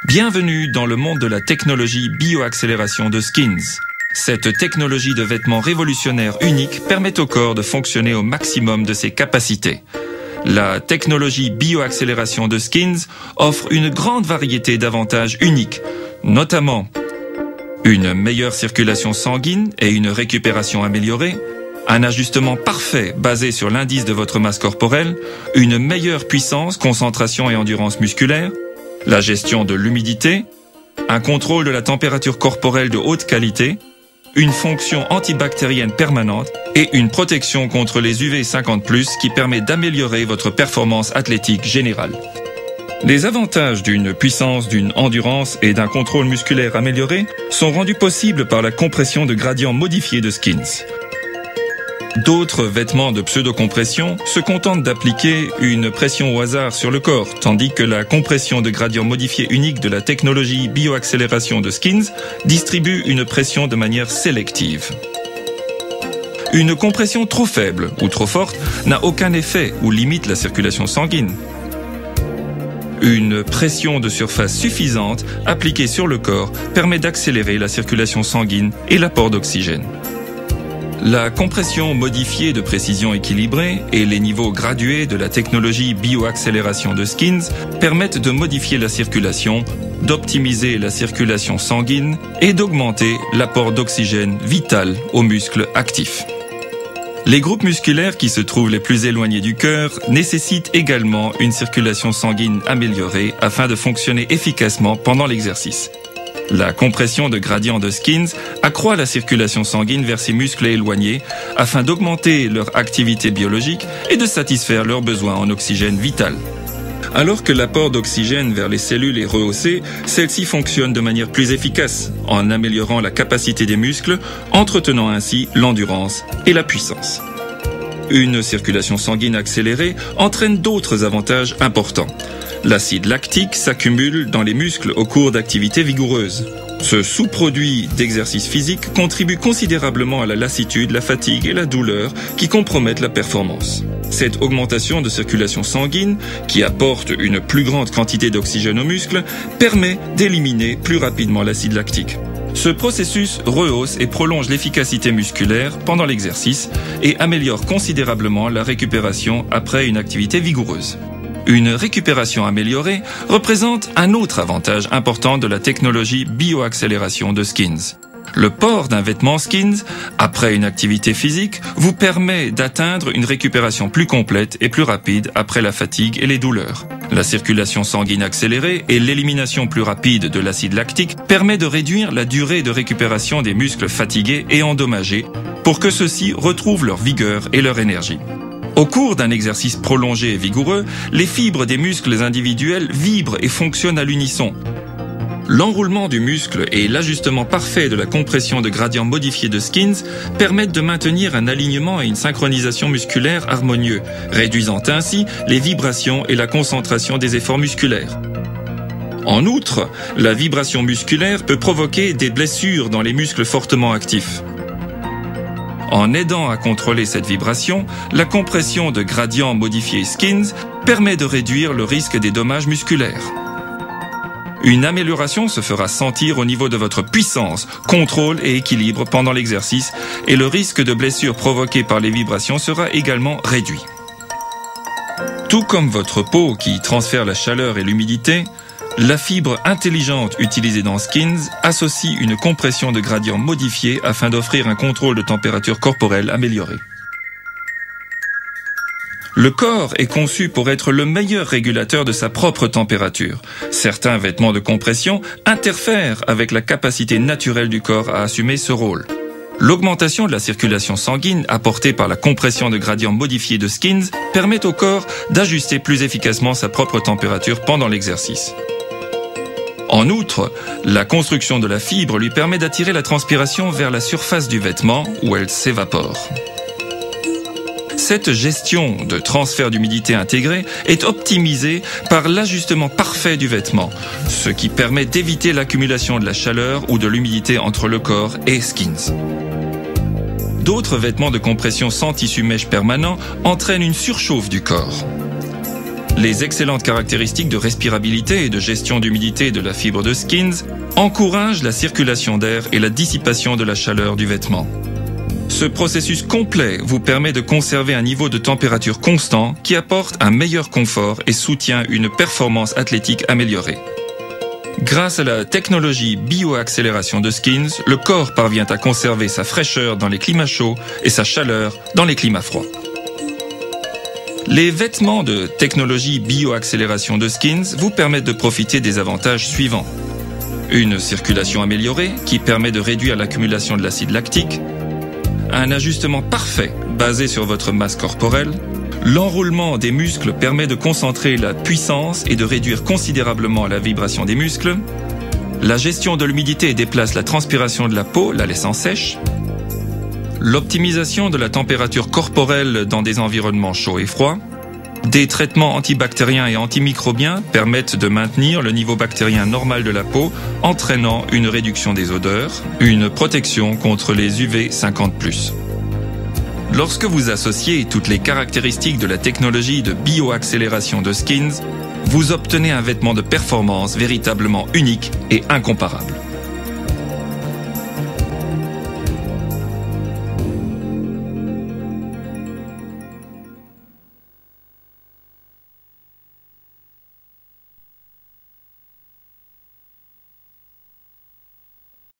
Bienvenue dans le monde de la technologie bioaccélération de Skins. Cette technologie de vêtements révolutionnaire unique permet au corps de fonctionner au maximum de ses capacités. La technologie bioaccélération de Skins offre une grande variété d'avantages uniques, notamment une meilleure circulation sanguine et une récupération améliorée, un ajustement parfait basé sur l'indice de votre masse corporelle, une meilleure puissance, concentration et endurance musculaire, la gestion de l'humidité, un contrôle de la température corporelle de haute qualité, une fonction antibactérienne permanente et une protection contre les UV 50+, qui permet d'améliorer votre performance athlétique générale. Les avantages d'une puissance, d'une endurance et d'un contrôle musculaire amélioré sont rendus possibles par la compression de gradient modifié de Skins. D'autres vêtements de pseudo-compression se contentent d'appliquer une pression au hasard sur le corps, tandis que la compression de gradient modifié unique de la technologie bioaccélération de Skins distribue une pression de manière sélective. Une compression trop faible ou trop forte n'a aucun effet ou limite la circulation sanguine. Une pression de surface suffisante appliquée sur le corps permet d'accélérer la circulation sanguine et l'apport d'oxygène. La compression modifiée de précision équilibrée et les niveaux gradués de la technologie bioaccélération de Skins permettent de modifier la circulation, d'optimiser la circulation sanguine et d'augmenter l'apport d'oxygène vital aux muscles actifs. Les groupes musculaires qui se trouvent les plus éloignés du cœur nécessitent également une circulation sanguine améliorée afin de fonctionner efficacement pendant l'exercice. La compression de gradient de Skins accroît la circulation sanguine vers ces muscles éloignés afin d'augmenter leur activité biologique et de satisfaire leurs besoins en oxygène vital. Alors que l'apport d'oxygène vers les cellules est rehaussé, celle-ci fonctionne de manière plus efficace en améliorant la capacité des muscles, entretenant ainsi l'endurance et la puissance. Une circulation sanguine accélérée entraîne d'autres avantages importants. L'acide lactique s'accumule dans les muscles au cours d'activités vigoureuses. Ce sous-produit d'exercice physique contribue considérablement à la lassitude, la fatigue et la douleur qui compromettent la performance. Cette augmentation de circulation sanguine, qui apporte une plus grande quantité d'oxygène aux muscles, permet d'éliminer plus rapidement l'acide lactique. Ce processus rehausse et prolonge l'efficacité musculaire pendant l'exercice et améliore considérablement la récupération après une activité vigoureuse. Une récupération améliorée représente un autre avantage important de la technologie bioaccélération de Skins. Le port d'un vêtement Skins après une activité physique vous permet d'atteindre une récupération plus complète et plus rapide après la fatigue et les douleurs. La circulation sanguine accélérée et l'élimination plus rapide de l'acide lactique permet de réduire la durée de récupération des muscles fatigués et endommagés pour que ceux-ci retrouvent leur vigueur et leur énergie. Au cours d'un exercice prolongé et vigoureux, les fibres des muscles individuels vibrent et fonctionnent à l'unisson. L'enroulement du muscle et l'ajustement parfait de la compression de gradient modifié de Skins permettent de maintenir un alignement et une synchronisation musculaire harmonieux, réduisant ainsi les vibrations et la concentration des efforts musculaires. En outre, la vibration musculaire peut provoquer des blessures dans les muscles fortement actifs. En aidant à contrôler cette vibration, la compression de gradient modifié Skins permet de réduire le risque des dommages musculaires. Une amélioration se fera sentir au niveau de votre puissance, contrôle et équilibre pendant l'exercice et le risque de blessure provoquée par les vibrations sera également réduit. Tout comme votre peau qui transfère la chaleur et l'humidité, la fibre intelligente utilisée dans Skins associe une compression de gradient modifié afin d'offrir un contrôle de température corporelle amélioré. Le corps est conçu pour être le meilleur régulateur de sa propre température. Certains vêtements de compression interfèrent avec la capacité naturelle du corps à assumer ce rôle. L'augmentation de la circulation sanguine apportée par la compression de gradient modifié de Skins permet au corps d'ajuster plus efficacement sa propre température pendant l'exercice. En outre, la construction de la fibre lui permet d'attirer la transpiration vers la surface du vêtement où elle s'évapore. Cette gestion de transfert d'humidité intégrée est optimisée par l'ajustement parfait du vêtement, ce qui permet d'éviter l'accumulation de la chaleur ou de l'humidité entre le corps et Skins. D'autres vêtements de compression sans tissu mèche permanent entraînent une surchauffe du corps. Les excellentes caractéristiques de respirabilité et de gestion d'humidité de la fibre de Skins encouragent la circulation d'air et la dissipation de la chaleur du vêtement. Ce processus complet vous permet de conserver un niveau de température constant qui apporte un meilleur confort et soutient une performance athlétique améliorée. Grâce à la technologie bioaccélération de Skins, le corps parvient à conserver sa fraîcheur dans les climats chauds et sa chaleur dans les climats froids. Les vêtements de technologie bioaccélération de Skins vous permettent de profiter des avantages suivants. Une circulation améliorée qui permet de réduire l'accumulation de l'acide lactique, un ajustement parfait basé sur votre masse corporelle, l'enroulement des muscles permet de concentrer la puissance et de réduire considérablement la vibration des muscles, la gestion de l'humidité déplace la transpiration de la peau, la laissant sèche, l'optimisation de la température corporelle dans des environnements chauds et froids, des traitements antibactériens et antimicrobiens permettent de maintenir le niveau bactérien normal de la peau, entraînant une réduction des odeurs, une protection contre les UV 50+. Lorsque vous associez toutes les caractéristiques de la technologie de bioaccélération de Skins, vous obtenez un vêtement de performance véritablement unique et incomparable.